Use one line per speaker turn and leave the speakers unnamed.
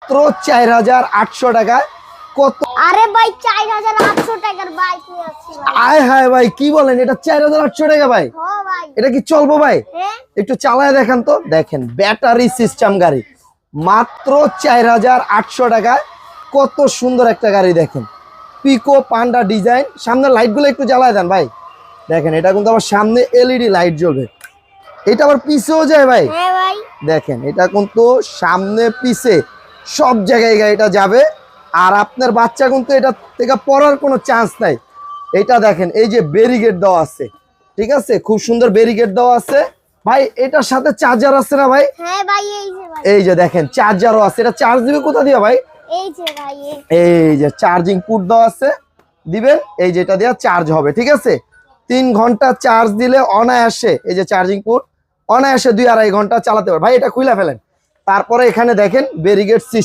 মাত্র 4800 টাকায়। কত?
আরে ভাই 4800 টাকার বাইক নিয়ে আসছি ভাই।
আয় হায় ভাই, কি বলেন? এটা 4800 টাকা ভাই?
হ্যাঁ ভাই।
এটা কি চলবো ভাই?
হ্যাঁ
একটু চালায় দেখেন তো। দেখেন ব্যাটারি সিস্টেম গাড়ি, মাত্র 4800 টাকায়। কত সুন্দর একটা গাড়ি দেখেন, পিকো পান্ডা ডিজাইন। সামনে লাইটগুলো একটু জ্বালায় দেন ভাই। দেখেন এটা কিন্তু আবার সামনে এলইডি লাইট জ্বলবে। এটা আবার পিছেও যায় ভাই।
হ্যাঁ ভাই।
দেখেন এটা কিন্তু সামনে পিছে সব জায়গায় গাড়িটা যাবে। আর আপনার বাচ্চা কিন্তু এটা থেকে পড়ার কোনো চান্স নাই। এটা দেখেন এই যে ব্যারিকেড দেওয়া আছে, ঠিক আছে, খুব সুন্দর ব্যারিকেড দেওয়া আছে ভাই। এটার সাথে চার্জার আছে না ভাই?
হ্যাঁ ভাই এই যে ভাই।
এই যে দেখেন চার্জারও আছে। এটা চার্জ দিবে কোথা দিয়ে ভাই?
এই যে ভাই
এই যে চার্জিং পুট দেওয়া আছে, দিবেন এই যেটা দিয়ে চার্জ হবে, ঠিক আছে। 3 ঘন্টা চার্জ দিলে অনায়াসে, এই যে চার্জিং পুট, অনায়াসে 2-2.5 ঘন্টা চালাতে পারবে ভাই। এটা খুলে ফেলেন। তারপরে এখানে দেখেন ব্যারিকেড সিস্টেম।